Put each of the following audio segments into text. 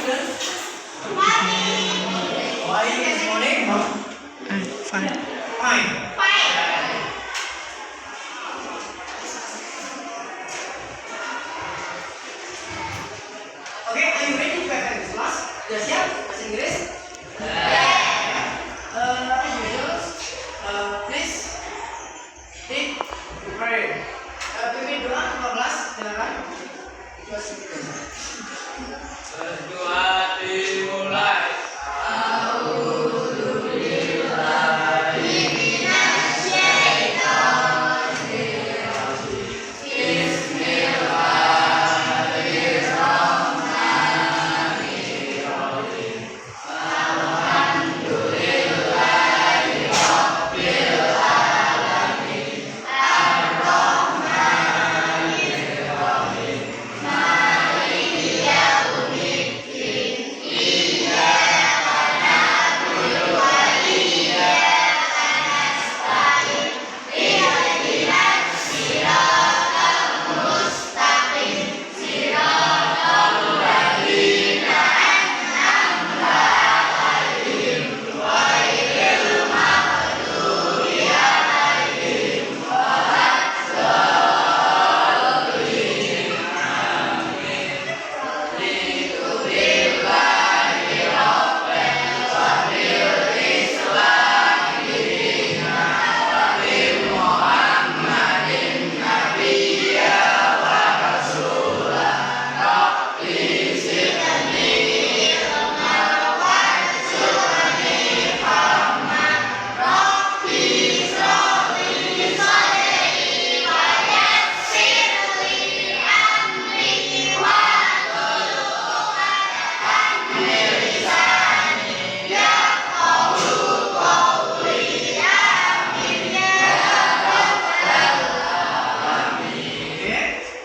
students? How are you this morning? Fine. Fine. Okay, are you ready to have this class? Sudah siap bahasa Inggris? As usual, please take prayer. Pimpin doa untuk kelas, silakan. Berdoa dimulai.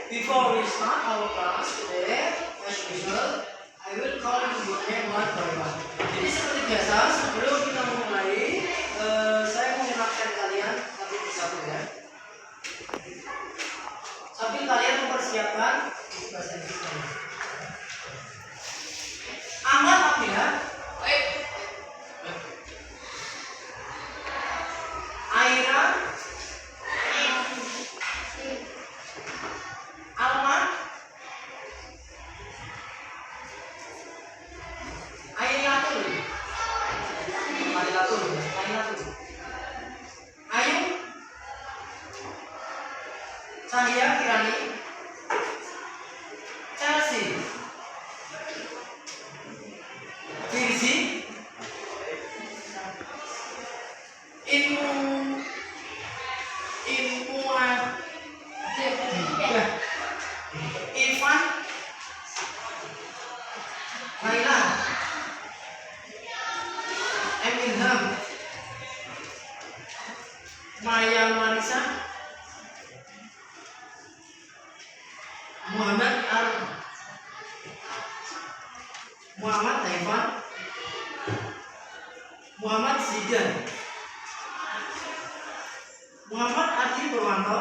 Before we start our class today, as usual, I will call you name one by one. Jadi seperti biasa, sebelum kita mulai, saya mau mengingatkan kalian satu persatu ya. Sambil kalian mempersiapkan bahasa Inggris. Ahmad Abdillah. Aira. Alma. Ainatul. Ayu. Cahya Kirani. Chelsea. Firzi. Ivan, Laila, Emilham, Maya Marisa, Muhammad Taifan, Muhammad Zidan, Muhammad Adi Purwanto,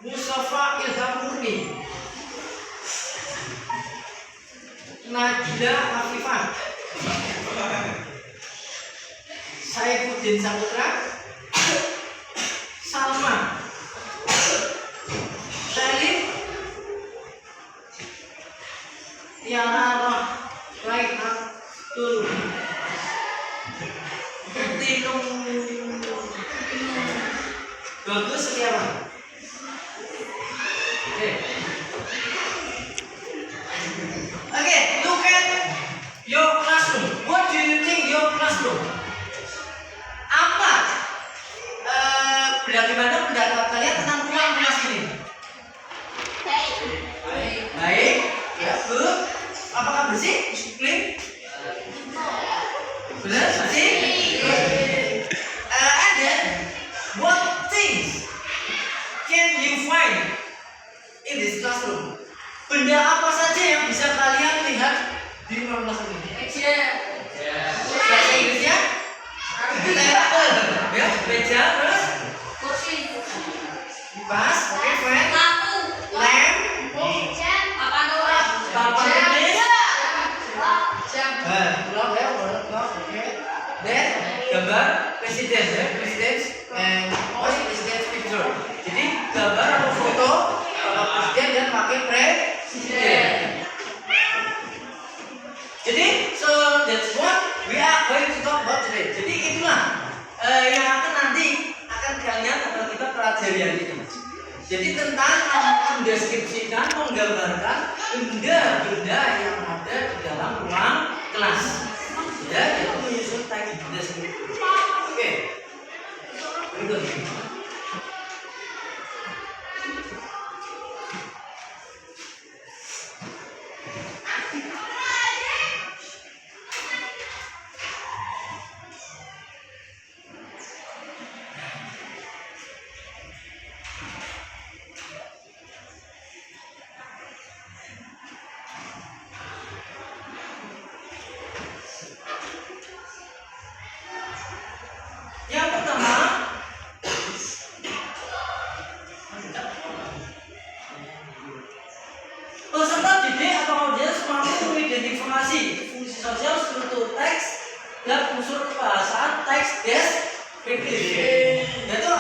Mustafa Ilham Murni, Najla Afifah, Saifuddin Saputra, Salma, Shalif, Tiara Raihatul, Tinung, Bagus Setiawan. Okay, look at your classroom. What do you think your classroom? Apa? Bagaimana pendapat kalian tentang ruang kelas ini? Baik. Ya, good. Apakah bersih? Clean? Benar? Bersih? Good. And then, what things can you find in this classroom? Benda apa saja yang bisa kalian lihat di ruang kelas ini? Bahasa Inggrisnya? Ya, meja, terus kursi, kipas, oke, fan, lamp, papan mendeskripsikan, menggambarkan benda-benda yang ada di dalam ruang kelas. Ya, itu menyusun teks deskriptif. Oke. Berikut. Yang pertama, peserta didik atau audiens mampu mengidentifikasi fungsi sosial struktur teks dan unsur kebahasaan teks deskriptif. Yaitu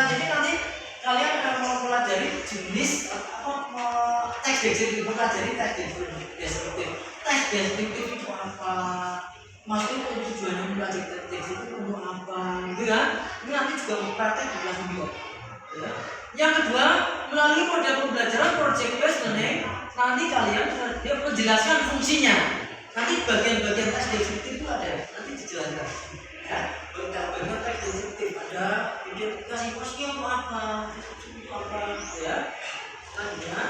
jadi nanti kalian akan mempelajari jenis teks deskriptif, mempelajari teks deskriptif. Teks deskriptif itu apa? Maksudnya tujuannya mempelajari teks deskriptif untuk apa? Gitu kan? Ini nanti juga praktek di kelas video. Ya. Yang kedua, melalui model pembelajaran project based learning, nanti kalian dia menjelaskan fungsinya. Nanti bagian-bagian teks deskriptif itu ada, nanti dijelaskan. Ya, bagian teks deskriptif ada identifikasi fungsinya untuk apa, itu apa, ya. Selanjutnya,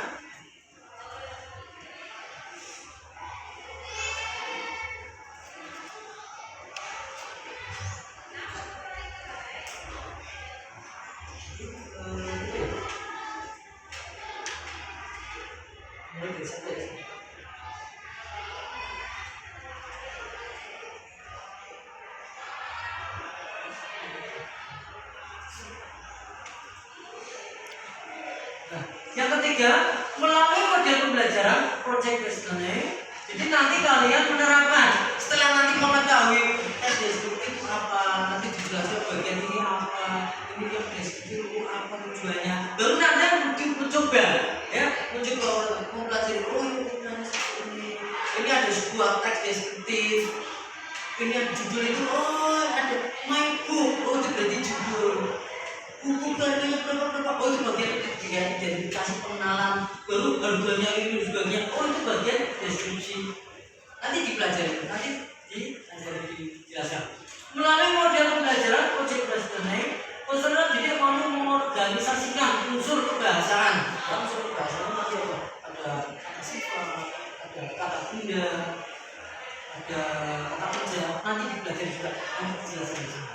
yang ketiga, melalui model pembelajaran project based learning, jadi nanti kalian menerapkan setelah nanti mengetahui teks deskriptif apa, nanti dijelaskan bagian ini apa, ini yang deskriptif apa tujuannya, baru nanti mencoba, ya, mencoba mempelajari ini ada sebuah teks deskriptif, ini ada judul itu, oh ada my book, oh itu berarti judul. Buku harganya berapa? Oh itu bagian identifikasi pengenalan, baru harganya ini sebagainya. Oh itu bagian deskripsi. Nanti dipelajari, nanti dijelaskan. Melalui model pembelajaran project based learning, peserta didik mampu mengorganisasikan unsur kebahasaan. Unsur kebahasaan nanti apa? Ada kata sifat, ada kata benda, ada kata kerja. Nanti dipelajari juga, nanti dijelaskan di sini.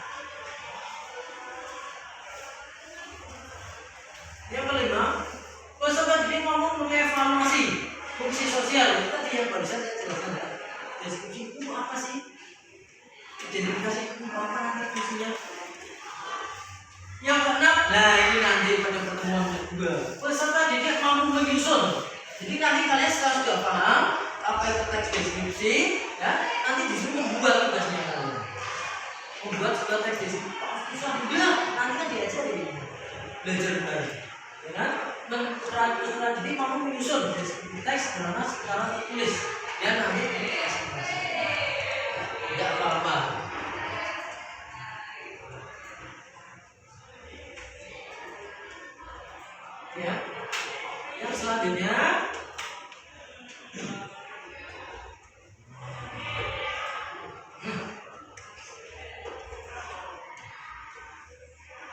Yang kelima, peserta didik mampu mengevaluasi fungsi sosial. Tadi yang barusan saya jelaskan ya. Deskripsi itu apa sih? Identifikasi itu apa nanti fungsinya? Yang keenam, nah ini nanti pada pertemuan kedua, peserta didik mampu menyusun. Jadi nanti kalian setelah sudah paham apa itu teks deskripsi, ya, nanti disuruh membuat tugasnya kalian. Membuat sebuah teks deskripsi. Susah juga, nanti kan diajari belajar bareng. Ya kan? Peserta didik mampu menyusun teks sederhana secara tertulis dan nanti dikasih tidak apa-apa. Ya, yang selanjutnya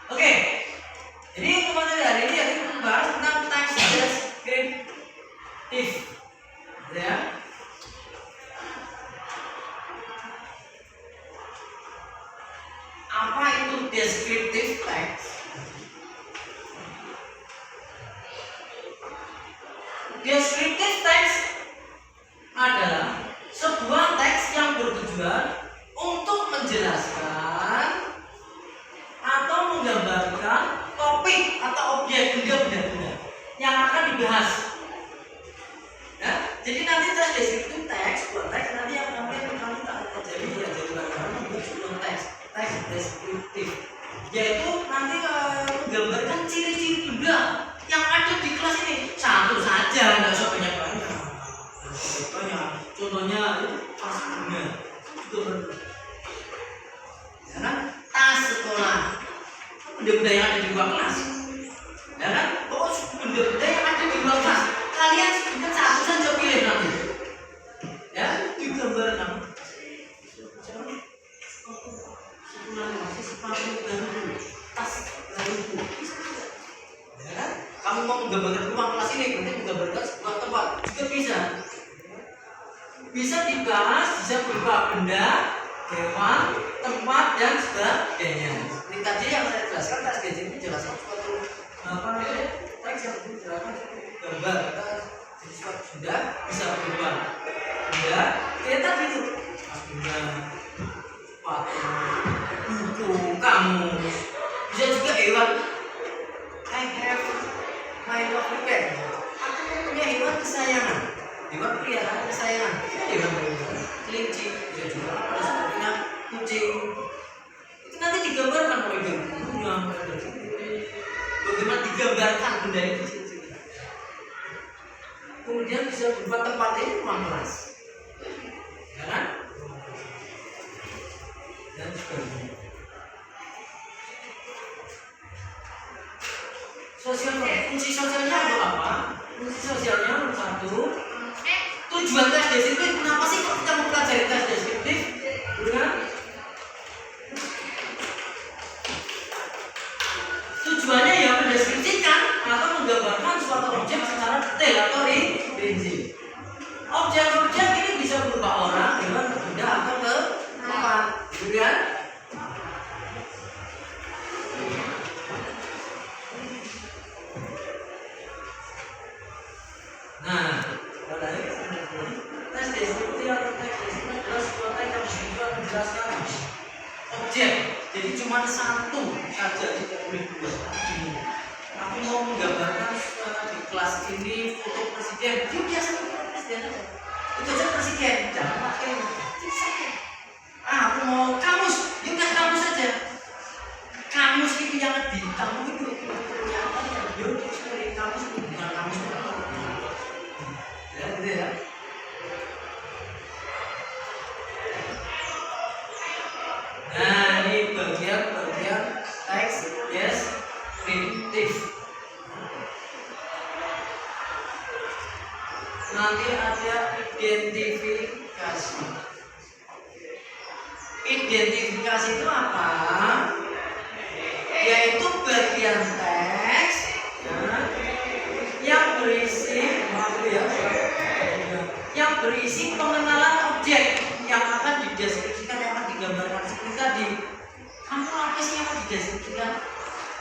oke. Jadi untuk materi hari ini aku membahas tentang teks deskriptif, ya. Apa itu deskriptif teks? Deskriptif teks adalah sebuah teks yang bertujuan untuk menjelaskan atau menggambarkan topik atau objek benda-benda yang akan dibahas. Ya, jadi nanti teks deskriptif teks, buat teks nanti yang nanti kami tak pelajari bagaimana membuat sebuah teks deskriptif, yaitu nanti menggambarkan ciri-ciri benda yang ada di kelas ini. Satu saja, tidak usah banyak-banyak. Contohnya itu tas bunga, itu ya kan? Tas sekolah, benda-benda yang ada di ruang kelas, ya kan? Oh, benda-benda yang ada di ruang bisa dibahas, bisa berupa benda, hewan, tempat dan sebagainya. Seperti tadi yang saya jelaskan, teks gadget itu jelaskan suatu teks yang menjelaskan gambar atau jadi suatu benda bisa berubah benda kayak tadi itu benda, sepatu, buku, kamus, bisa juga hewan. I have my lovely pet. Aku punya hewan kesayangan, hewan peliharaan kesayangan, hewan kelinci, bisa juga ada sepertinya kucing. Itu nanti digambarkan oleh gurunya, bagaimana digambarkan benda itu. Kemudian bisa berupa tempatnya itu ruang kelas, ya kan? Dan sebagainya. Fungsi sosialnya ada apa? Fungsi sosialnya nomor 1. Tujuan tes deskriptif. Kenapa sih kok kita mempelajari tes deskriptif? Bukan? Tujuannya ya mendeskripsikan atau menggambarkan suatu objek secara detail atau rinci. Objek-objek ini bisa berupa orang, hewan, benda atau tempat, bukan? Nah, tes deskriptif atau teks deskriptif adalah sebuah teks yang bertujuan menjelaskan objek. Jadi cuma satu saja, tidak boleh dua. Aku mau menggambarkan di kelas ini foto presiden. Dia biasa foto presiden aja. Itu aja presiden, jangan pakai. Aku mau kamus, dia kasih kamus saja. Kamus itu yang di kamu itu punya apa? Dia sekali kamus itu bukan kamus. Ya, gitu ya. Nah, ini bagian teks deskriptif. Nanti ada identifikasi. Identifikasi itu apa? Yaitu bagian teks yang berisi pengenalan objek yang akan dideskripsikan, yang akan digambarkan seperti tadi. Kamu apa sih yang akan dideskripsikan?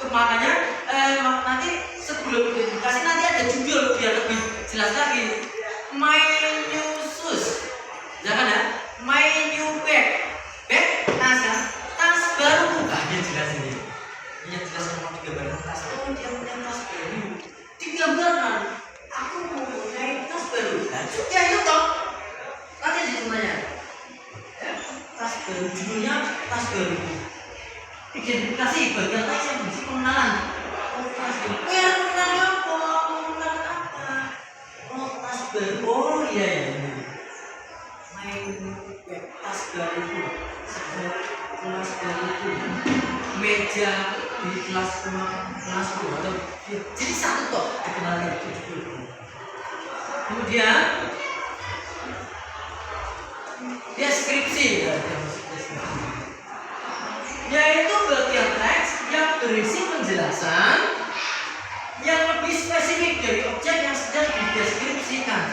Makanya nanti sebelum identifikasi nanti ada judul biar lebih jelas lagi. My new shoes, jangan ya. My new bag, tas ya, tas baru. Dia jelas ini. Dia jelas mau digambarkan tas. Oh, dia punya tas baru. Digambarkan. Aku mau punya tas baru. Nah, sudah itu toh. Nanti ditanya. Tas baru, judulnya tas baru. Identifikasi bagian teks yang berisi pengenalan. Oh, tas baru. Pengenalan apa? Pengenalan apa? Oh, tas baru. Oh, iya ya. Main tas baru. Kelas baru. Meja di kelasku atau jadi satu toh dikenalkan itu. Kemudian deskripsi yaitu bagian teks yang berisi penjelasan yang lebih spesifik dari objek yang sedang dideskripsikan.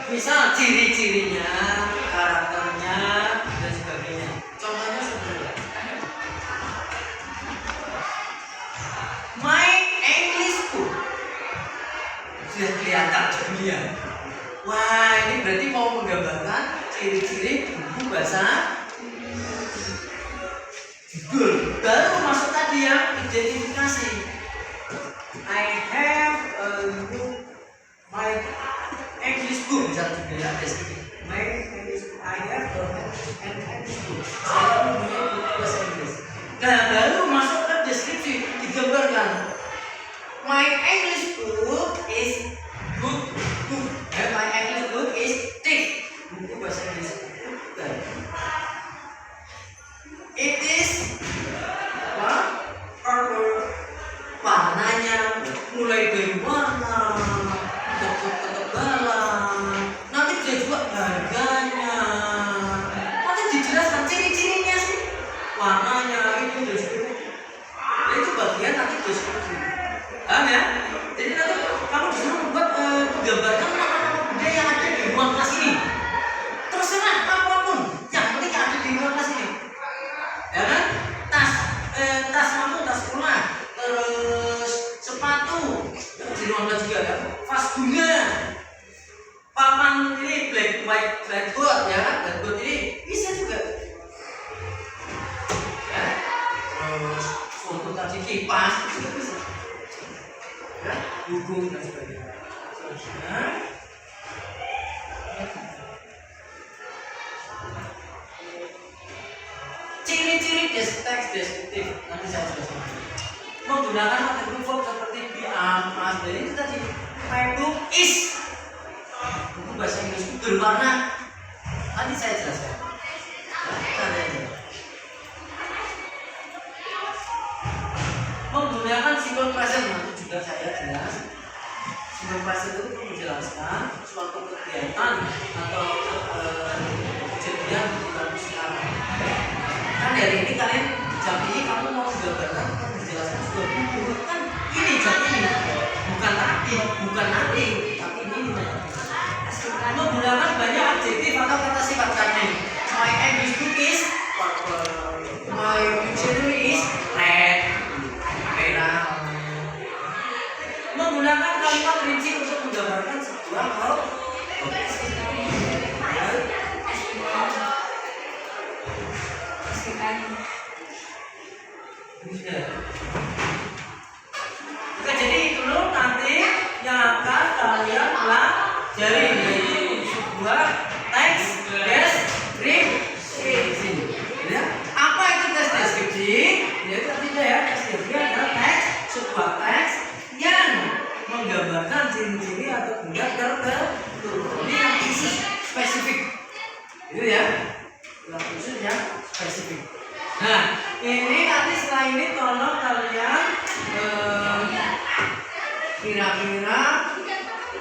Misal ciri-cirinya, karakternya, dan sebagainya. Contohnya seperti My English book. Sudah kelihatan judulnya. Wah, ini berarti mau menggambarkan ciri-ciri buku bahasa judul. Baru masuk tadi yang identifikasi. I have a book, my English book. Misalnya judulnya deskripsi. My English book. I have an English book. Saya mempunyai buku bahasa Inggris. Nah, baru masuk ke deskripsi digambarkan. My English book is book. My English book is thick. Buku bahasa Inggris. It is color, warnanya mulai dari warna, ketebalan, nanti bisa juga harganya. Nanti dijelaskan ciri-cirinya sih, warnanya itu deskripsi. Itu bagian nanti deskripsi. Paham ya? Jadi nanti kamu disuruh membuat menggambarkan benda yang ada di 15 juga ya. Vas bunga. Papan ini blackboard ya, blackboard ini bisa juga. Ya. Terus foto tadi kipas juga bisa. Ya, buku dan sebagainya. Selanjutnya. Ciri-ciri teks deskriptif nanti saya jelaskan. Menggunakan artikel verb seperti be, am, as, dan itu tadi. My book is. Buku bahasa Inggris itu berwarna. Nanti saya jelaskan. Menggunakan simple present nanti juga saya jelas. Simple present itu menjelaskan suatu kegiatan atau kejadian bukan sekarang. Kan dari ini kalian jam ini kamu mau gambarkan menjelaskan sebuah buku kan ini jam ini bukan tadi bukan nanti tapi ini menggunakan banyak adjektif atau kata sifat tadi. My English book is purple, my dictionary is red, merah. Menggunakan kalimat rinci untuk menggambarkan sebuah hal. Oke, jadi itu loh nanti yang akan kalian pelajari yaitu sebuah teks deskripsi. Ya, apa itu teks deskripsi? Yaitu artinya ya teks deskripsi adalah sebuah teks yang menggambarkan ciri-ciri atau benda tertentu. Ini yang khusus spesifik. Itu ya, yang khusus yang spesifik. Nah, ini nanti setelah ini tolong kalian kira-kira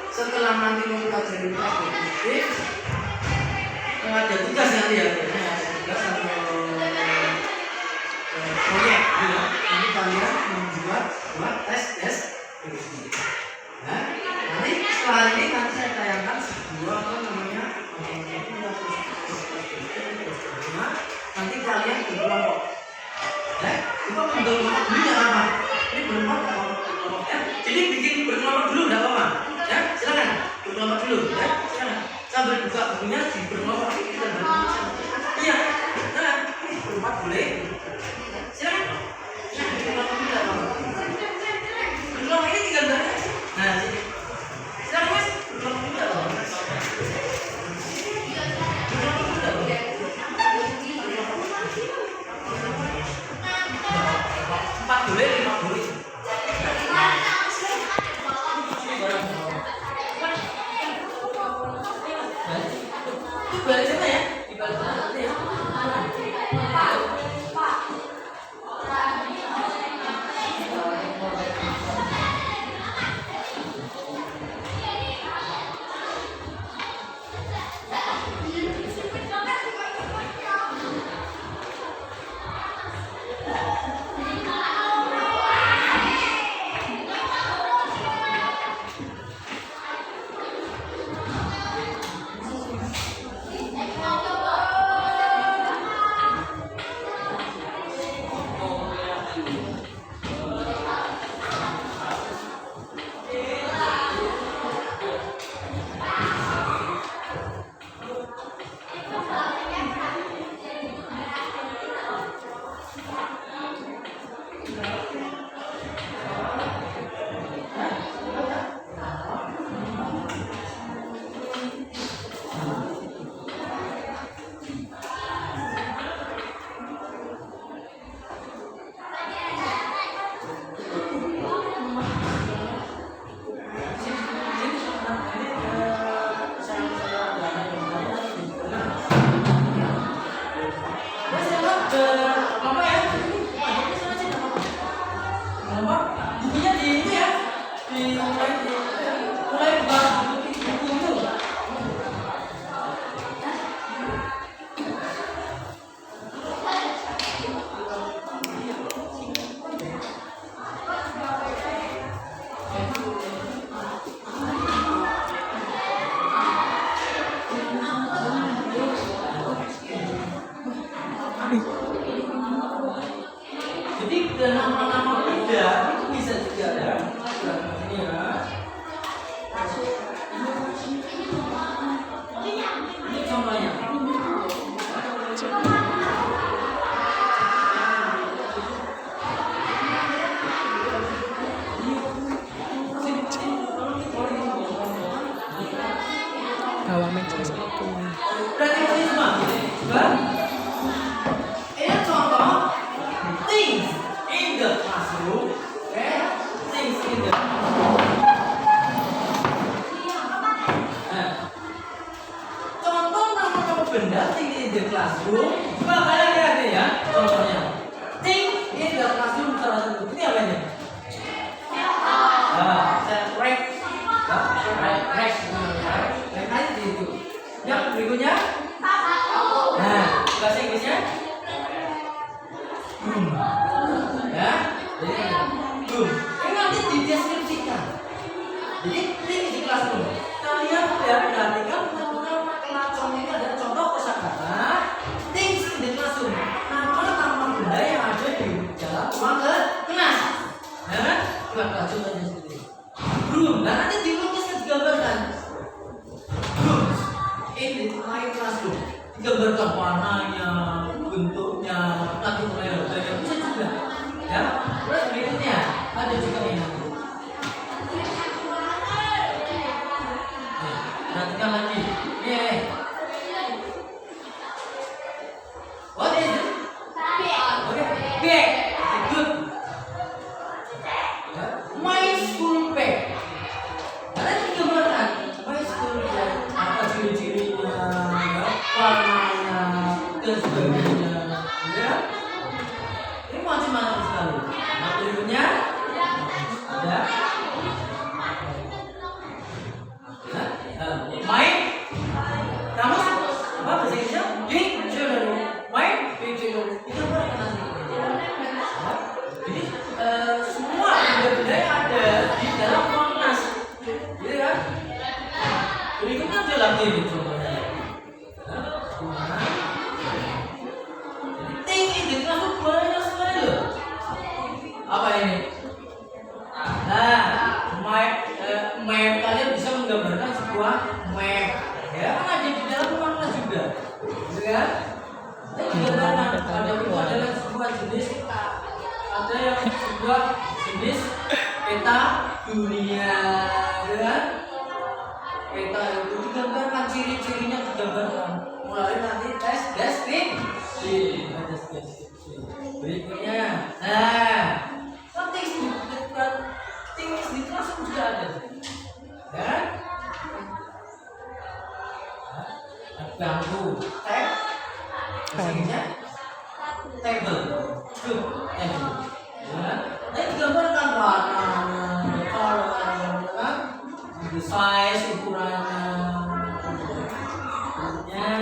setelah nanti mempelajari teks deskriptif ada tugas nanti ya, ada tugas atau proyek ya. Nanti kalian membuat tes deskripsi. Nah, nanti setelah ini nanti saya tayangkan sebuah apa namanya nanti kalian berkelompok. Ya, itu berkelompok dulu ya apa? Ini berkelompok ya. Jadi bikin berkelompok dulu enggak apa-apa. Ya, silakan berkelompok dulu ya. Silakan. Sambil buka bukunya di berkelompok kita berkelompok. Iya. Nah, ini berempat boleh. Silakan. Nah, berkelompok dulu apa? Berkelompok ini tinggal dari. Nah, sini. Silakan Mas, berkelompok dulu apa? Empat boleh, 5 boleh. Itu balik sana ya, di balik sana ya. meja 1. Berarti ini semua. Coba. Ini contoh things in the classroom. Things in the contoh nama-nama benda things in the classroom. Coba kalian lihat ya contohnya. Things in the classroom salah satu. Ini apa ini? Rek itu. Yang berikutnya. Nah, bahasa Inggrisnya. Ya, jadi boom. Ini nanti dideskripsikan. Jadi ini di classroom. Kalian ya perhatikan nama kelacon ini ada contoh kosakata. Things in the classroom. Nama benda yang ada di dalam ruang kelas. Ya, buat kelacon aja sendiri. Room. Nah nanti dilukiskan digambarkan. Room in my classroom. Digambarkan warnanya, bentuknya, nanti model-modelnya bisa juga. Ya. Terus berikutnya ada juga yang nanti. Perhatikan lagi. Ini. What is it? Okay. Bag. Good. My school bag. Karena digambarkan my school bag, apa ciri-cirinya, warnanya, dan sebagainya. Ya. Ini macam-macam sekali. Nah, berikutnya ada my kamu apa bahasa Inggrisnya? Dictionary. My dictionary. Itu apa nanti? Jadi semua benda-benda yang ada di dalam ruang kelas, gitu kan? Berikutnya ada lagi nih contohnya. Thing in the classroom banyak sekali loh. Apa ini? Nah, map kalian bisa menggambarkan sebuah map. Ya, kan ada di dalam ruang kelas juga, gitu kan? Ada itu adalah sebuah jenis. Ada yang sebuah jenis peta dunia, kan? Peta itu digambarkan, ciri-cirinya digambarkan mulai nanti tes deskripsi. Berikutnya, things di classroom juga ada, kan? Bangku, table, table. Ya, ini digambarkan warnanya, color, kan? Size, ukurannya. Ya,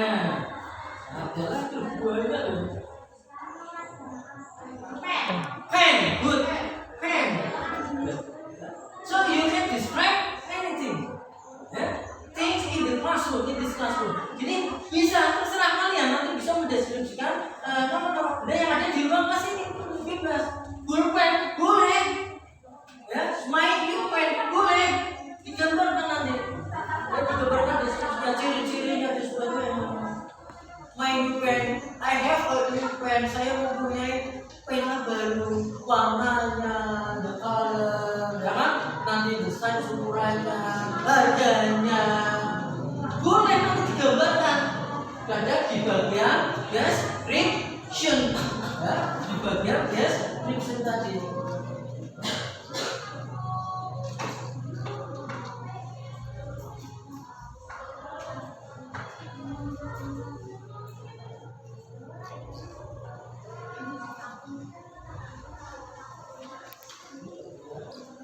ada lagi banyak loh. Pen, good, pen. So you can describe anything. Yeah? Things in the classroom, in this classroom. Jadi bisa terserah kalian nanti bisa mendeskripsikan nama-nama benda yang ada di ruang kelas ini. Bebas. Pulpen boleh. Ya, smiley pen boleh. Digambarkan nanti. Ya, digambarkan deskripsikan ciri-cirinya dan sebagainya. My new pen, I have a new pen. Saya mempunyai pena baru, warnanya, the color, ya kan? Nanti the size, ukurannya, harganya. Boleh nanti digambarkan. Ada di bagian description, ya, di bagian description tadi.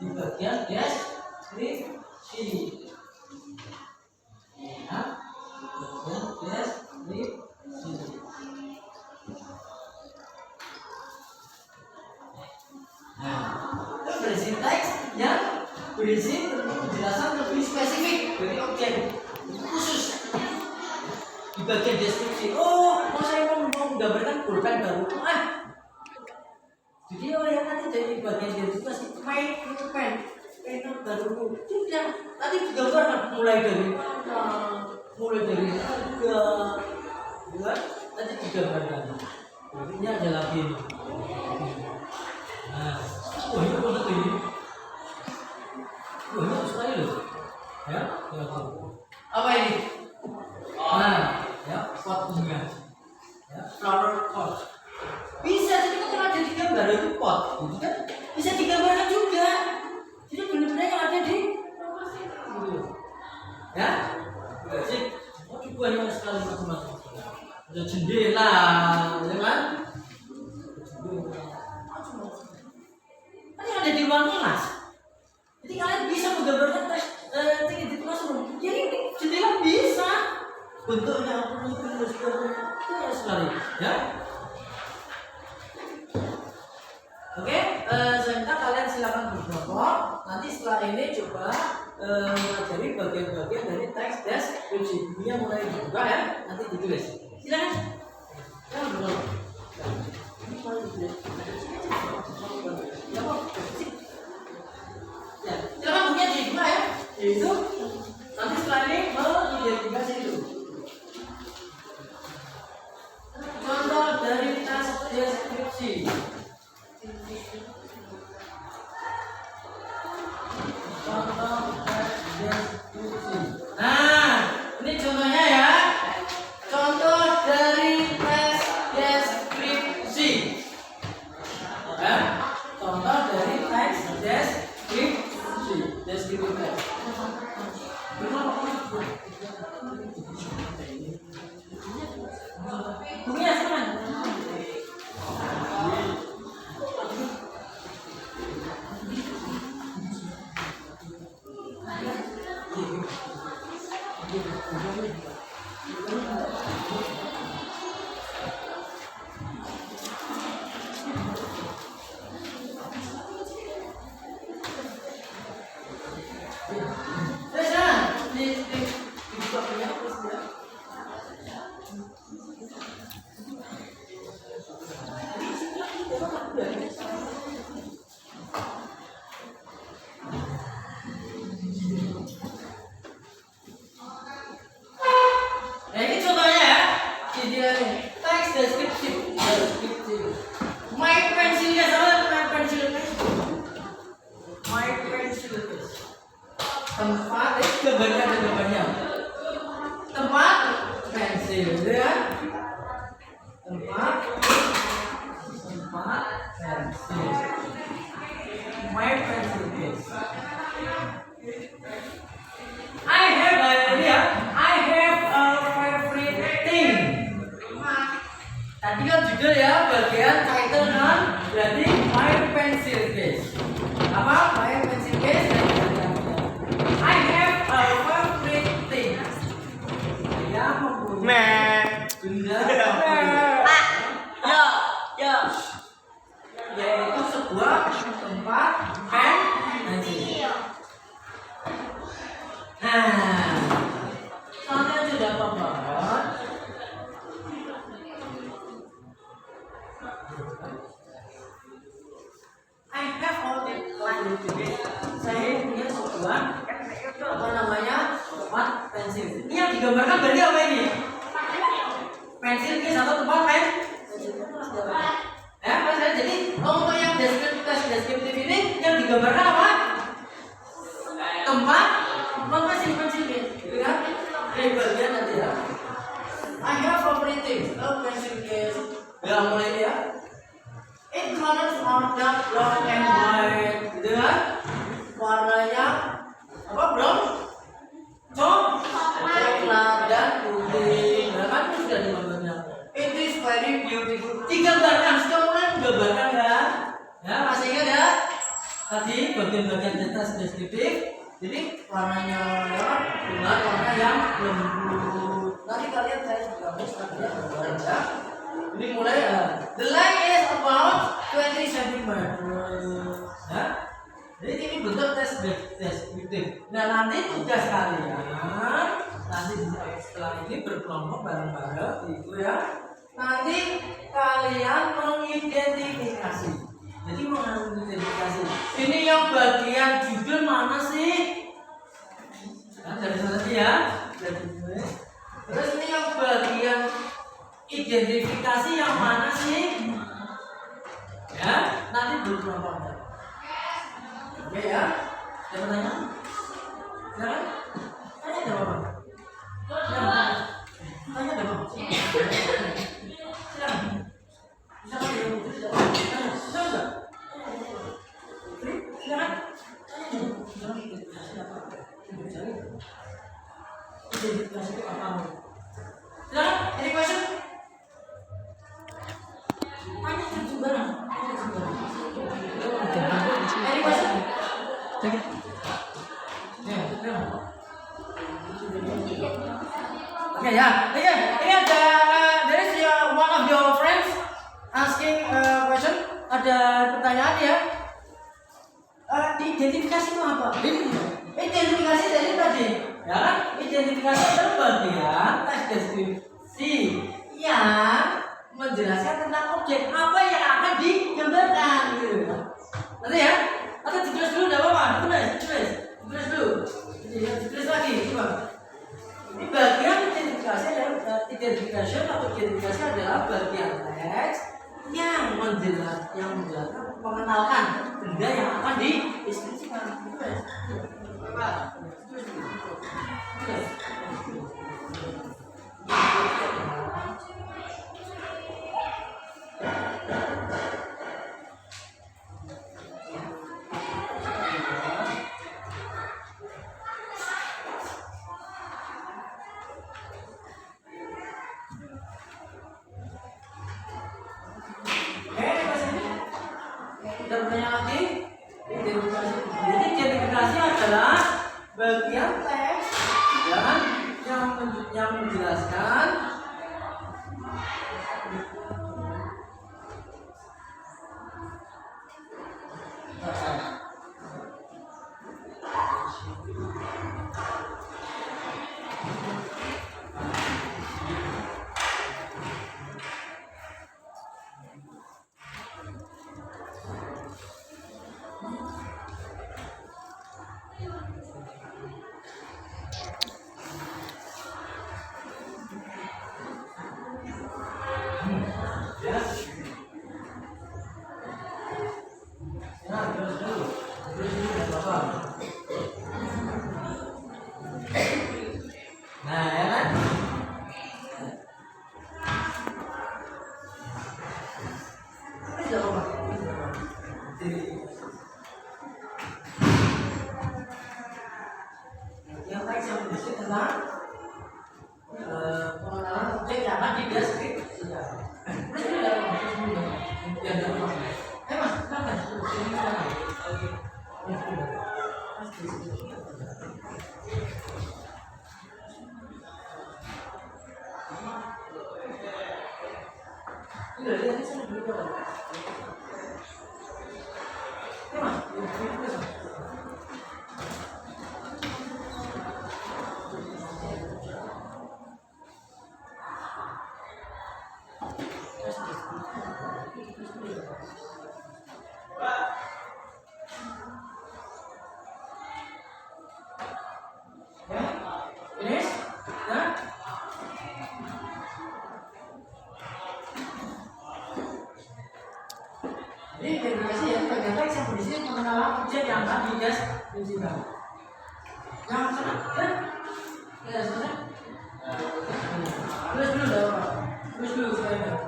Di bagian deskripsi. Ya, bagian deskripsi. Nah, itu berisi teks yang berisi penjelasan lebih spesifik dari objek khusus. Di bagian deskripsi, saya mau menggambarkan pulpen baru. Jadi yang nanti dari bagian deskripsi, main pulpen, pena baru. Sudah, nanti digambarkan mulai dari harga, ya, nanti digambarkan. Ini ada lagi. Nah, ini banget ini. Banyak sekali loh. Ya, apa ini? pot bunga, ya, flower pot. Bisa jadi kalau ada di gambar itu pot, gitu kan? Bisa digambarkan juga. Jadi benar-benar yang ada di, gitu. Ya, sih. Oh, banyak sekali macam-macam. Ada jendela, ya kan? Ini ada di ruang kelas. Jadi kalian bisa menggambarkan di classroom. Jadi ini jendela bisa. Bentuknya apa itu banyak sekali, ya. Oke, saya minta kalian silakan berkelompok. Nanti setelah ini coba mempelajari bagian-bagian dari teks deskripsi. Bukunya mulai dibuka ya, nanti ditulis. Silakan. Ya, berkelompok. Ya, silakan bukunya dibuka ya. Itu nanti setelah ini mengidentifikasi itu. Contoh dari teks deskripsi. Nah, ini contohnya ya. Contoh dari tes deskripsi. Ya, contoh dari tes deskripsi. Deskripsi teks. Bukunya sekarang. Nah ini contohnya ya, teks deskripsi. My pencil case, my pencil case. My pencil case. Tempat, gambarnya ada gambarnya. Tempat pensil, ya. Tempat pensil. My pencil case. I have a favorite thing. Tadi kan judul ya, bagian title kan, berarti my pencil case. Apa? My pencil case. I have a favorite thing. Saya mempunyai benda favorit. Ya. Yaitu sebuah tempat pensil. Nah, kalian sudah paham banget. I have all the saya punya sebuah apa namanya tempat pensil. Ini yang digambarkan berarti apa ini? Pensil case atau tempat pensil? Ya, maksudnya jadi untuk yang deskriptif ini yang digambarkan apa? Tempat pensil gitu kan? Dari bagian nanti ya. I have favorite things, a pencil case. Ya mulai ya. It colors are dark brown and white, gitu kan? Warnanya apa brown? Coklat dan putih. Nah kan itu sudah digambarnya. It is very beautiful. Digambarkan, sudah mulai menggambarkan ya. Ya masih ingat ya? Tadi bagian-bagian teks deskriptif. Jadi warnanya ya, bunga warna yang lembut. Nanti kalian saya juga bisa lihat ya. Ini mulai ya. The line is about 20 cm. Ya. Jadi ini bentuk tes deskriptif. Nah nanti tugas kalian nanti setelah ini berkelompok bareng-bareng itu ya. Nanti kalian mengidentifikasi. Jadi mengidentifikasi. Ini yang bagian judul mana sih? Nah, dari sana ya. Terus ini yang bagian identifikasi yang mana sih? Ya, nanti berkelompok. Oke ya. Ada pertanyaan? Silakan. Tanya jawab. Tanya jawab. Identifikasi itu apa? Silakan, any question? Tanya sembarang. Any question? Okay. Okay, ya. Ini ada there is one of your friends asking question. Ada pertanyaan ya. Identifikasi itu apa? Identifikasi dari tadi, ya kan? Identifikasi terbagian teks deskripsi yang menjelaskan tentang objek apa yang akan digambarkan, gitu. Nanti ya, atau ditulis dulu, nggak apa-apa, ditulis dulu, ditulis lagi, coba. Ini bagian identifikasi adalah identifikasi adalah bagian teks yang menjelaskan mengenalkan benda yang akan dideskripsikan. Dan bertanya lagi, identifikasi. Jadi identifikasi adalah bagian teks yang menjelaskan yang teks yang berisi tentang pengenalan objek yang akan dideskripsikan. Mas, silakan. Jadi identifikasi ya bagian teks yang berisi pengenalan objek yang akan dideskripsikan. Yang sana, ya sana. Tulis dulu dah, Pak. Tulis dulu supaya enggak.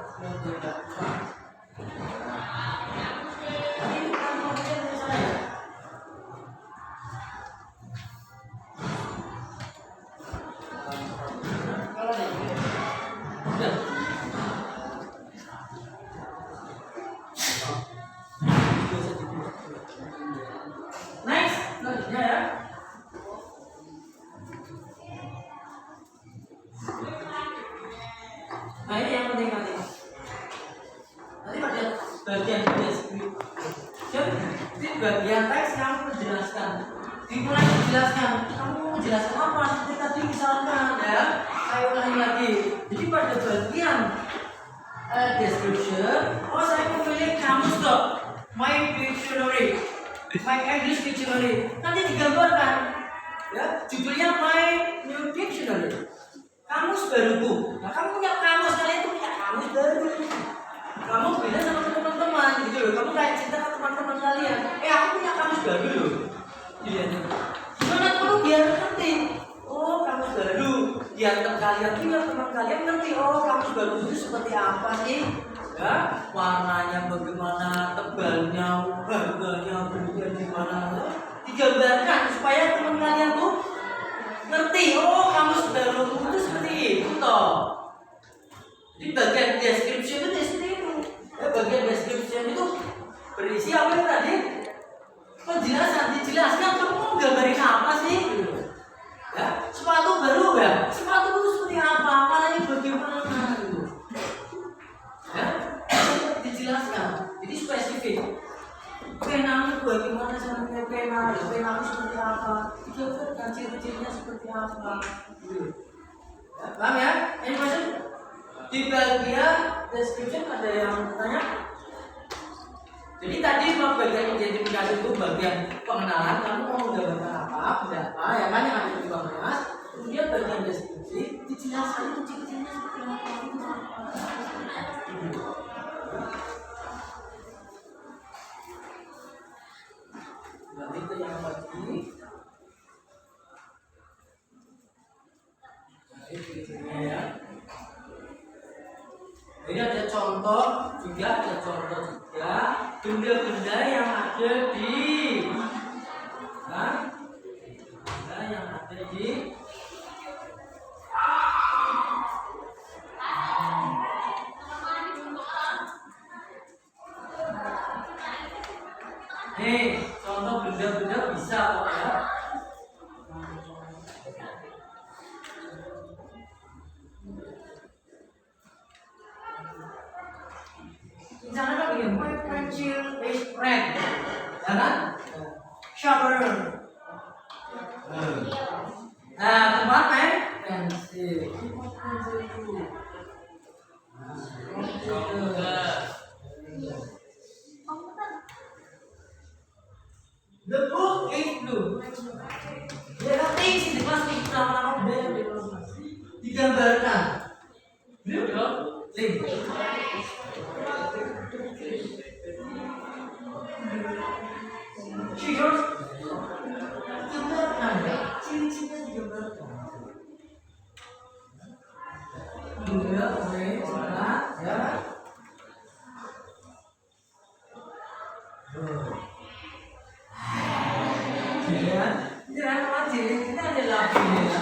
Ini bukan objek dari sana ya. Kalau ada, udah. Next, selanjutnya ya. Nah ini yang penting nanti. Nanti pada bagian deskripsi, ini bagian teks yang menjelaskan. Dimulai menjelaskan. Kamu menjelaskan apa? Seperti tadi misalkan ya. Saya ulangi lagi. Jadi pada bagian description, saya memilih kamus dok. My dictionary, my English dictionary. Nanti digambarkan, ya judulnya My New Dictionary. Kamus baruku. Nah kamu punya kamus, kalian itu punya kamus baru. Kamu beda sama teman-teman gitu loh. Kamu kayak cerita ke teman-teman kalian. Aku punya kamus baru loh. Iya nih. Gimana kamu biar ngerti? Oh kamus baru. Biar kalian juga teman kalian ngerti. Oh kamus baru itu seperti apa sih? Ya, warnanya bagaimana, tebalnya, harganya, bentuknya gimana, digambarkan supaya teman kalian tuh Ya, sepatu baru ya. Sepatu itu seperti apa? Warnanya bagaimana gitu. Ya, dijelaskan. Jadi spesifik. Pena itu bagaimana sama pena? Pena itu seperti apa? Digambarkan ciri-cirinya seperti apa? Gitu. Ya, paham ya? Any question? Di bagian description ada yang tanya? Jadi tadi bagian identifikasi itu bagian pengenalan, kamu mau menggambarkan apa, benda apa, ya kan yang ada di bawah mas. Kemudian bagian deskripsi dijelaskan itu ciri-cirinya seperti apa, itu apa. Nanti itu yang lagi. Ini ciri-cirinya ya. Ini ada contoh juga, benda-benda yang ada di benda yang ada di nih, contoh benda-benda bisa kok ya. Misalnya kan begini, my pencil is red, ya kan? Sharpener. Nah, tempat pensil. The book is blue. Ya kan things di plastik nama-nama benda yang digambarkan. Blue dong, link. Figures gambarkan ya, ciri-cirinya digambarkan. Dua, ya. Jangan wajib, kita ada lagi ya.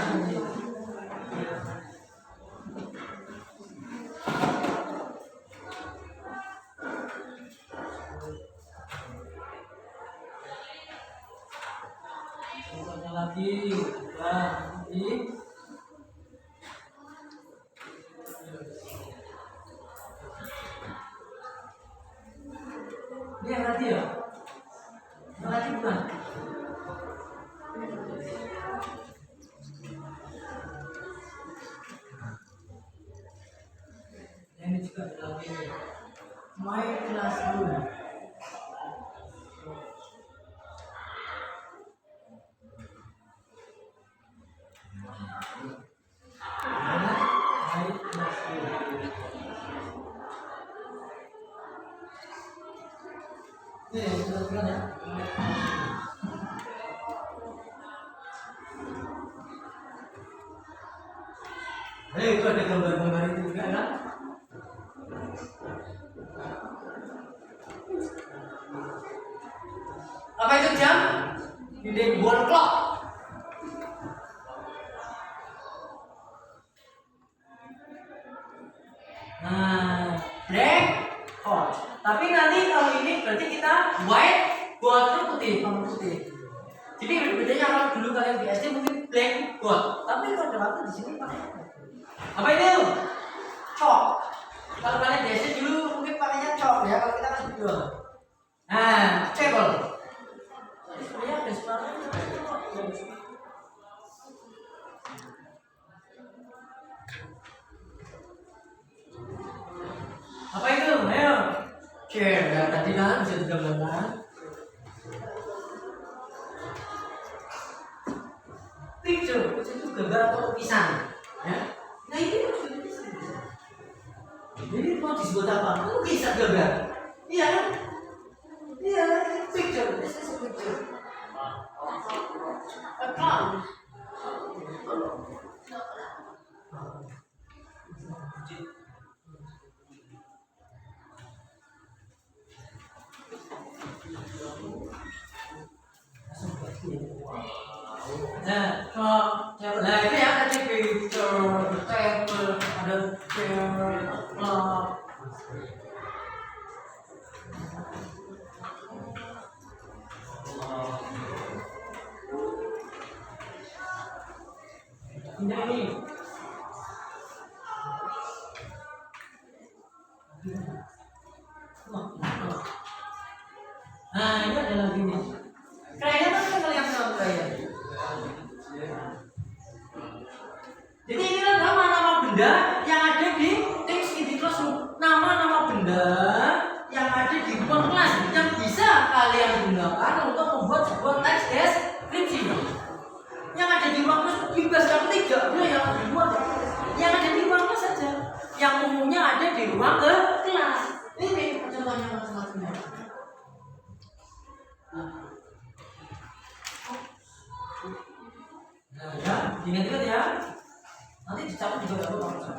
Lagi, ini yang tadi ya? Yang tadi bukan? Ini juga lagi. My classroom. Ini kita lihat ya. Itu ada gambar-gambar itu juga kan? Apa itu jam? Ini 1 o'clock. Nah, black, hot. Tapi nanti kalau ini berarti kita white, hot putih, warna putih. Jadi bedanya kalau dulu kalian di SD mungkin black, hot. Tapi kalau waktu di sini pakai apa itu? Chalk. Kalau kalian di SD dulu mungkin pakainya chalk ya. Kalau kita kan berdua. Nah, table. Sebenarnya ada sebenarnya. Apa itu? Ayo. Chair. Ya, tadi kan bisa digambarkan. Picture itu gambar atau lukisan. Ya. Nah ini jadi mau disebut apa? Lukisan gambar. Iya kan? Iya, picture. This is a picture. A clown. Nah, nah ini ya tadi picture, table, ada chair, clock. ini. Nah, ini adalah gini. Krayon apa yang kalian tahu krayon? Jadi inilah nama-nama benda yang ada di teks in the classroom. Nama-nama benda yang ada di ruang kelas yang bisa kalian gunakan untuk membuat sebuah teks deskripsi. Yang ada di ruang kelas bebas, kamu tidak boleh yang di luar. Yang ada di ruang kelas saja. Yang umumnya ada di ruang kelas. Ini contohnya macam-macam. Nah, ya, ingat-ingat ya. Nanti dicabut juga gak apa-apa.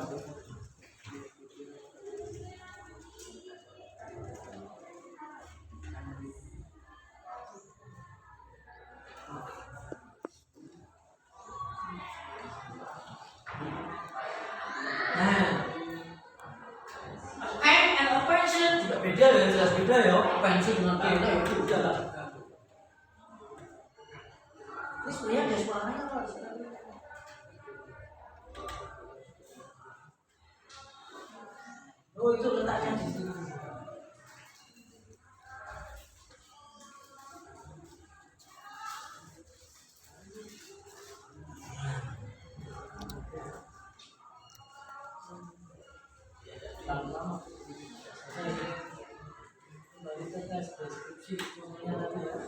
Nah, pen and a pencil juga beda ya, jelas beda ya. Pencil dengan pena itu beda lah. Ini sebenarnya ada suaranya apa? Oh, itu letaknya di situ. Lama-lama. Kembali ke tes deskripsi semuanya tadi ya.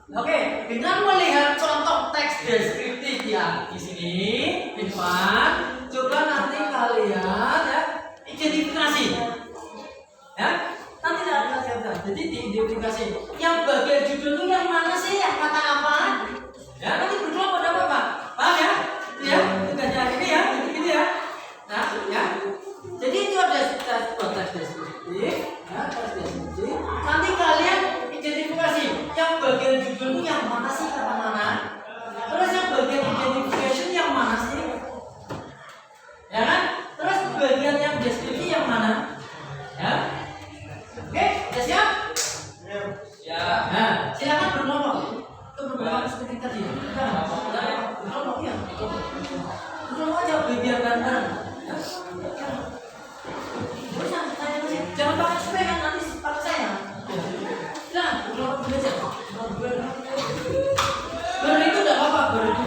Oke, dengan melihat contoh teks deskriptif yang di sini, Irfan, coba nanti kalian ya identifikasi, ya. Nanti kalian jadi diidentifikasi. Yang bagian judul itu yang mana sih? Yang kata apa? Ya, nanti berkelompok ada apa? Paham ya? Ya, tugasnya ini ya, gitu ya. Nah, ya. Jadi itu ada teks deskriptif, ya, teks deskriptif. Nanti kalian identifikasi yang bagian judul itu yang mana sih, kata mana, terus yang bagian identification yang mana sih, ya kan, terus bagian yang deskripsi yang mana, ya. Oke, sudah siap? Ya. Nah, silakan berkelompok. Itu berkelompok seperti tadi. Berkelompok ya. Berkelompok aja bagian kanan. Jangan pakai supaya kan nanti pakai saya. Nah, berkelompok belajar. Baru itu tidak apa-apa, baru itu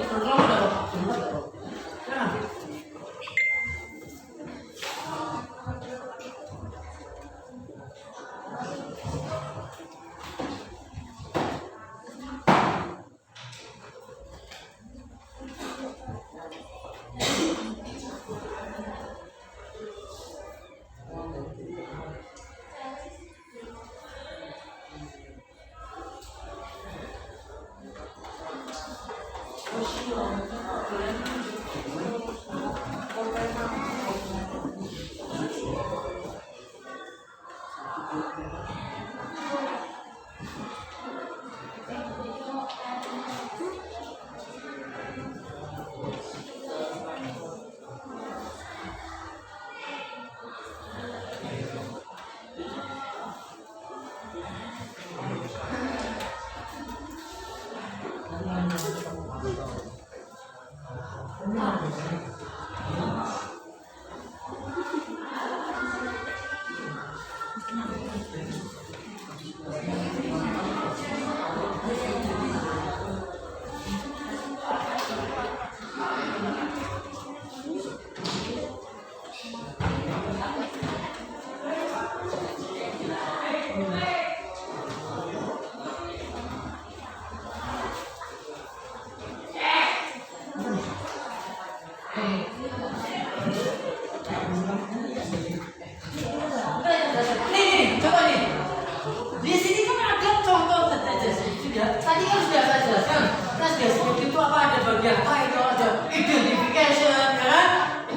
berkelompok tidak apa-apa. Nah.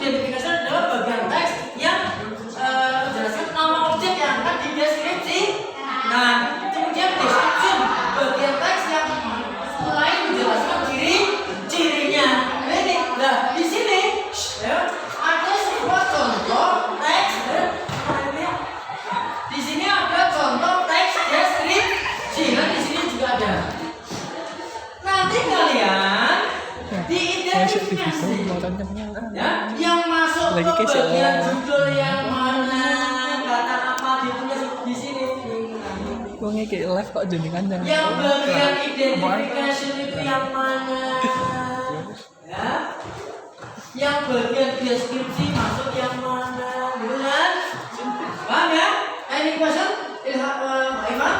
Identification adalah bagian teks yang menjelaskan judul yang mana? Kata apa ditulis di sini? Wong iki live kok jenengan yang Yang bagian identification itu yang mana? Ya? Yang bagian deskripsi masuk yang mana? Bulan? Paham ya? Any question? Ilham, Ivan?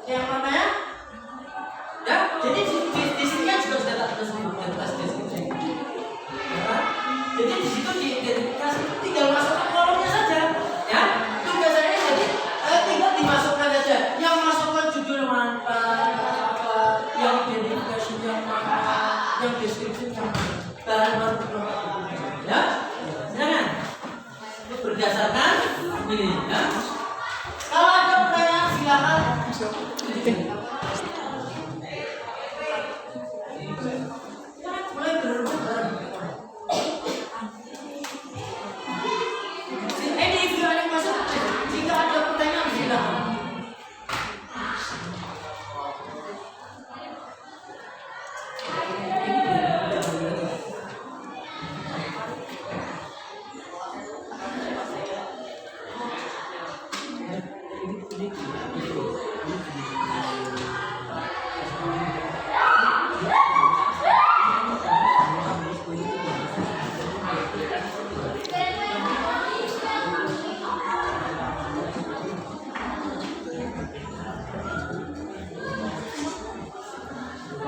Yang mana ya? Ya, jadi di sini kan juga sudah tak tulis identitas deskripsi. Ya, jadi di situ diidentifikasi tinggal masukkan kolomnya saja. Ya, tugasannya jadi tinggal dimasukkan saja. Yang masukkan judul mana, apa, yang identifikasi yang mana, yang deskripsi yang mana. Bahan ya, silakan. Berdasarkan ini ya. Kalau ada pertanyaan silakan. Mulai berebut bareng. Ini video yang masuk. Jika ada pertanyaan silakan.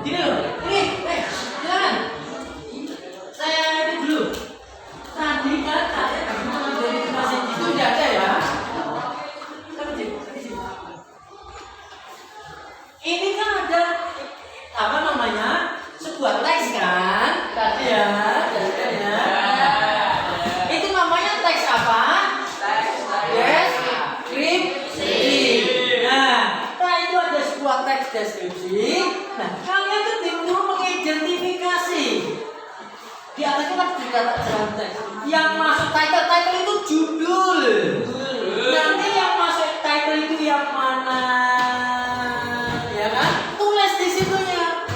Gini loh, ini, silakan. Saya ini dulu. Tadi kan saya dari masjid itu tidak ada ya. Ini kan ada apa namanya? Sebuah teks kan? Tadi ya, itu namanya teks apa? Deskripsi. Nah, itu ada sebuah teks deskripsi. Nah, kalian tuh disuruh mengidentifikasi. Di atasnya kan dikatakan teks. Yang masuk title itu judul. Nanti yang masuk title itu yang mana? Ya kan? Tulis di situnya.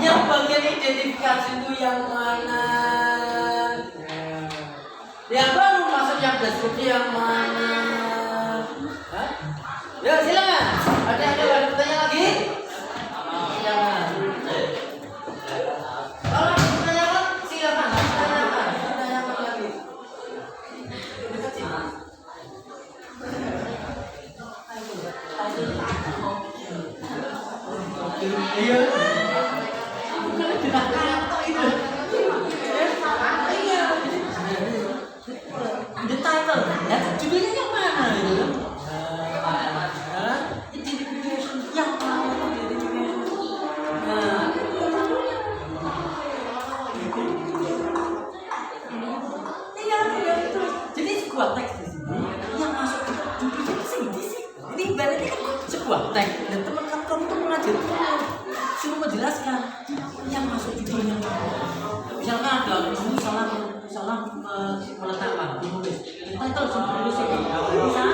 Yang bagian identifikasi itu yang mana? Yang baru masuk yang deskripsi yang mana? Hah? Ya silakan. Ada pertanyaan lagi? Silakan. Kalau ada pertanyaan silakan. Tanyakan lagi. Dekat sini. Iya. Bukan tidak kata itu. Iya. The title. Ya, judulnya yang mana itu? Identification yang mana? Jadi sebuah teks di sini yang masuk ke judulnya di sini. Jadi ibaratnya kan sebuah teks dan teman kamu itu mengajarkan suruh menjelaskan yang masuk judulnya. Misalnya ada kamu salah meletakkan menulis title sebelum sih bisa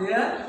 ya.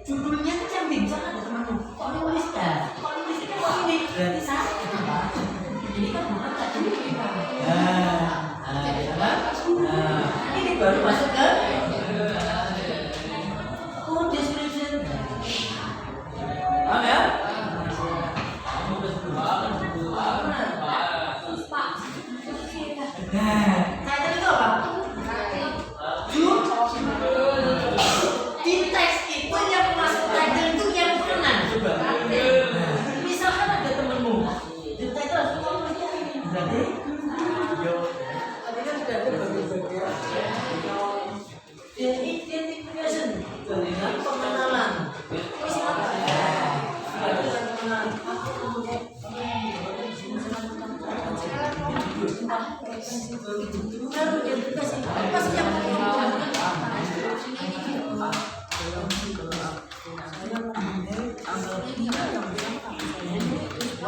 Judulnya itu yang bisa ada teman-teman. Kok nulis dah? Kok nulis itu kok ini? Berarti salah. Ini kan bukan tak jadi kita. Ini baru masuk ke description. Paham ya? Title itu apa? Di teks itu yang masuk title itu yang mana? Coba. Misalkan ada temenmu, di title berarti baru edukasi apa sih yang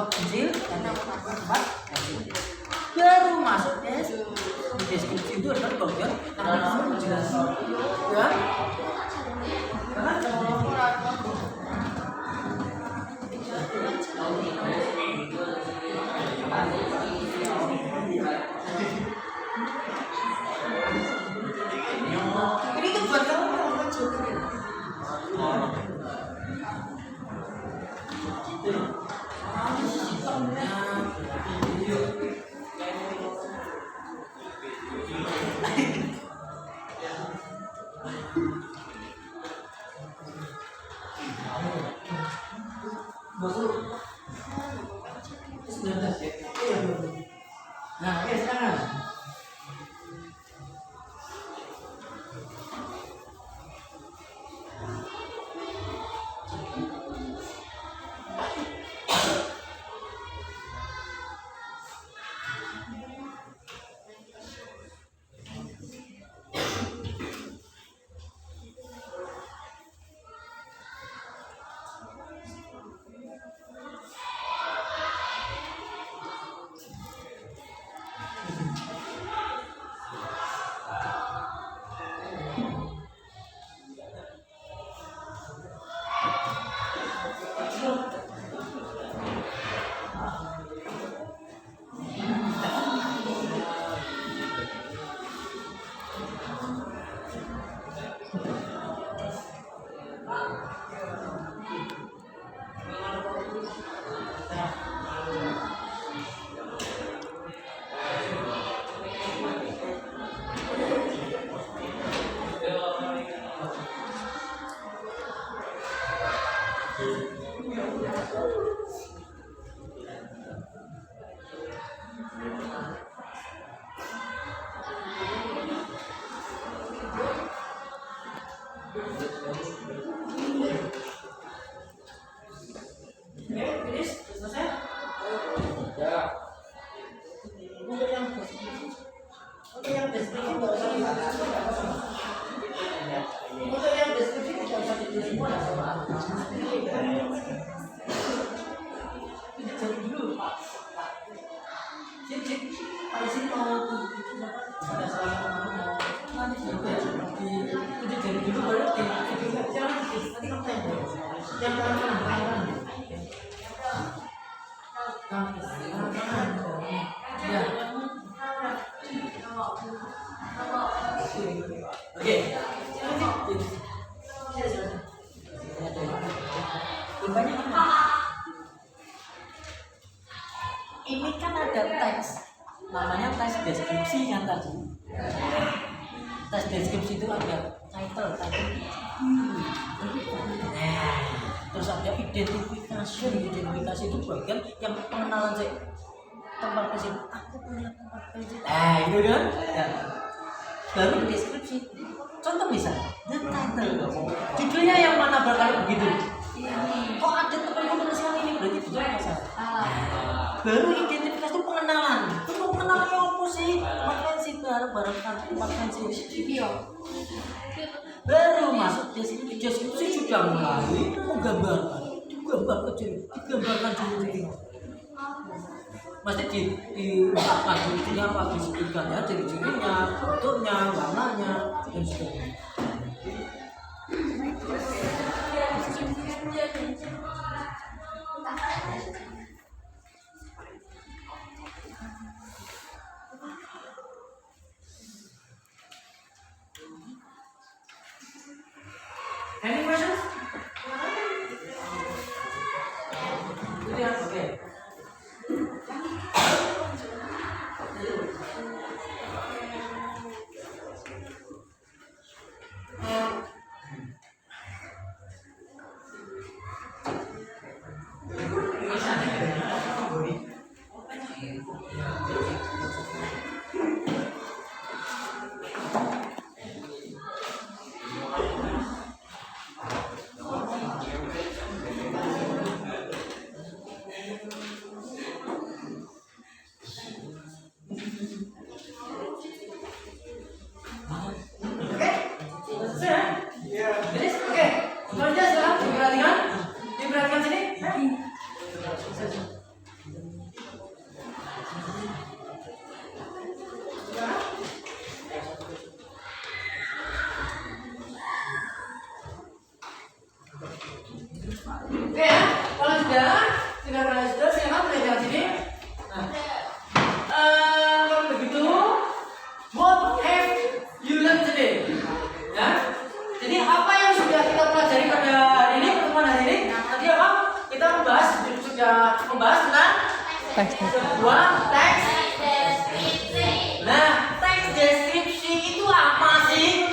kecil karena tempat baru masuk deskripsi itu adalah bagian menjelaskan ya. Ini tuh buat kamu nah, oke sekarang ini kan ada teks, namanya teks deskripsi kan tadi. Teks deskripsi itu ada title. Nah, terus ada identifikasi itu bagian yang pengenalan sih tempat kecil. Aku punya tempat kecil. Itu kan. Ya. Baru deskripsi. Contoh misal, the title. Judulnya yang mana bakal begitu? Kok ada tempat menulis yang ini berarti judulnya salah. Baru identifikasi itu pengenalan. Itu pengenalannya apa sih? Makansi makansi video. Baru masuk deskripsi sudah mulai menggambarkan. Gambar kecil, digambarkan dulu. Mesti diungkapkan cirinya apa, disebutkannya, ciri-cirinya, bentuknya, warnanya, dan sebagainya. Any questions? Okay. Sebuah teks. Nah, teks deskripsi itu apa sih?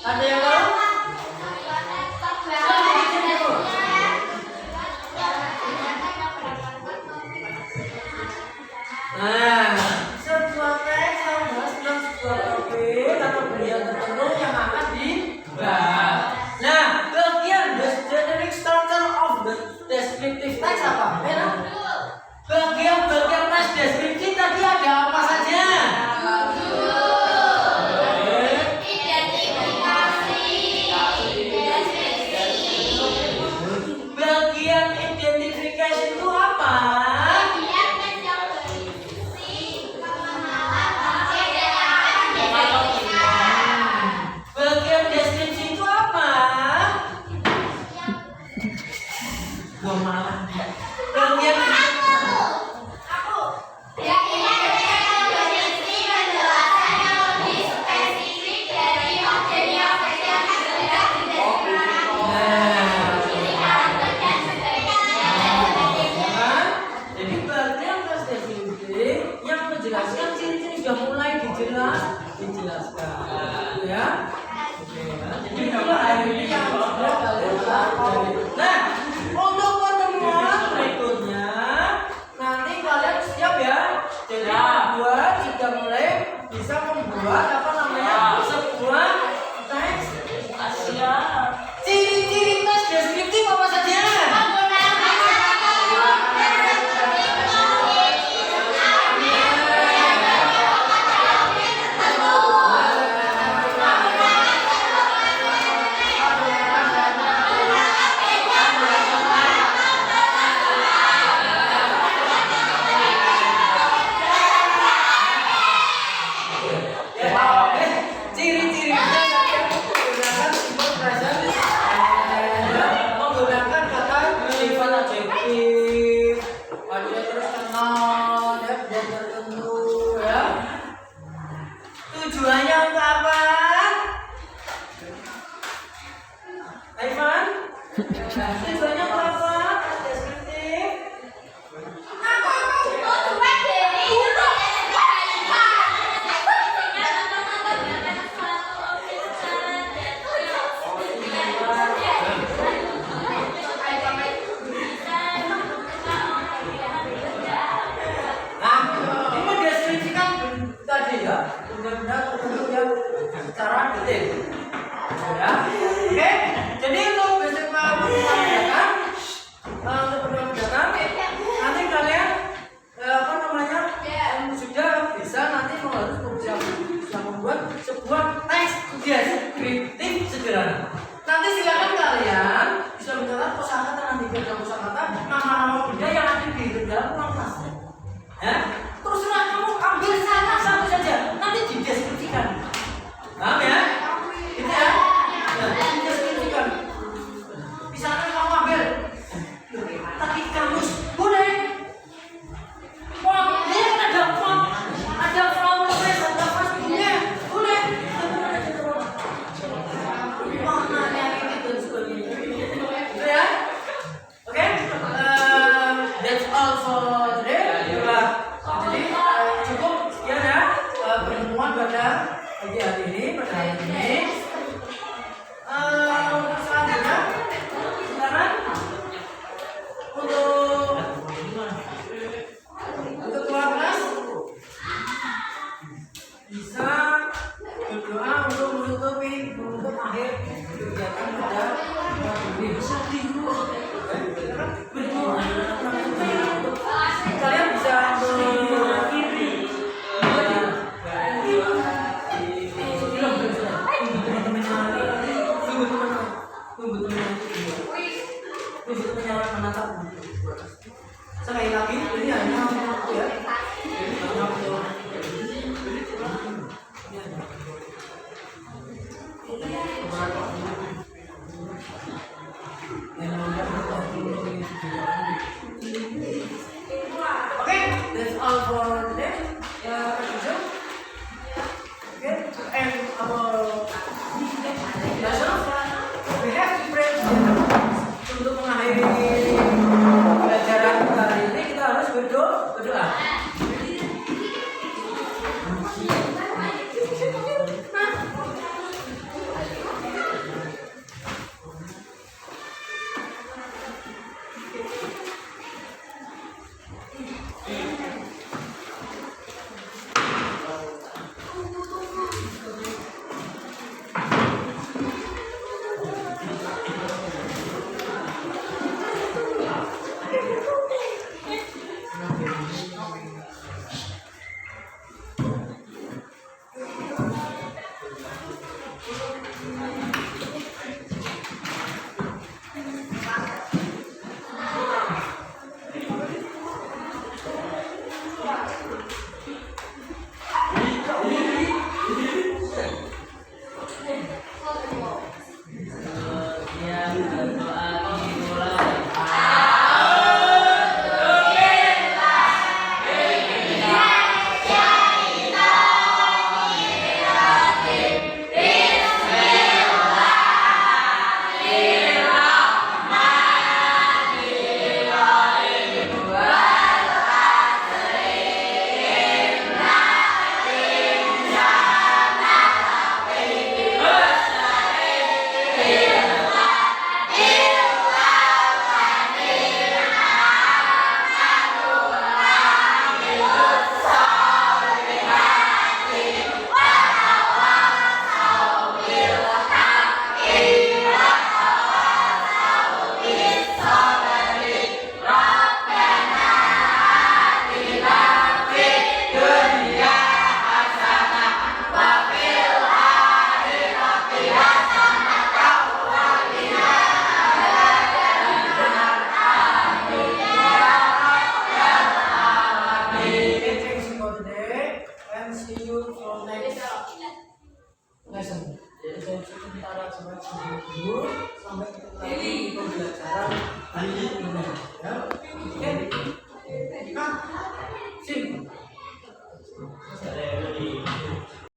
Ada yang tahu? Nah, sebuah teks yang membahas tentang sebuah topik atau benda tertentu yang akan dibahas. Nah, bagian the generic structure of the descriptive text apa? Bagian teks deskripsi tadi ada apa saja? Bagian identifikasi itu apa? Bagian deskripsi itu apa? Gua malah. Bagian jadi bagian teks deskripsi yang menjelaskan ciri-ciri sudah mulai dijelaskan, ya. Oke, jadi itulah hari ini yang sudah kalian pelajari. Nah, untuk pertemuan berikutnya nanti kalian siap ya. Jadi buat sudah mulai bisa membuat apa namanya sebuah teks. Ciri-ciri teks deskriptif apa saja? Ciri-cirinya kalian menggunakan simple present menggunakan kata sifat adjektif, adjektif terus kenal ya, dan tertentu ya. Tujuannya untuk apa? Ivan? Tujuannya untuk apa? Deskriptif. Nah, ini mendeskripsikan tadi ya, benda-benda tertentu yang secara detail. Ya, oke. Jadi untuk besok mengerjakan, nanti kalian apa namanya sudah bisa nanti bisa membuat sebuah teks deskriptif sederhana. Nanti silakan kalian bisa mencatat kosakata nanti dalam kosakata nama-nama benda yang ada di dalam ruang kelas. Ya, teruslah kamu ambil satu saja, nanti dideskripsikan. Paham ya? Gitu ya? Nah, dideskripsikan. Misalkan kamu ambil tadi kamus, boleh. Pom, ini kan ada pom, ada flower face, ada vas bunga, boleh. Warnanya ini dan sebagainya. Gitu ya? Oke? That's all for today. Jadi cukup sekian ya pertemuan pada pagi hari ini, pada hari ini. Untuk selanjutnya, silakan untuk keluar kelas bisa berdoa untuk menutup akhir kegiatan pada hari ini. Berdoa. Kalian bisa sekali lagi ini hanya untuk ya, hanya untuk ini hanya lesson. Jadi kita harus sampai ketemu lagi pembelajaran hari ini.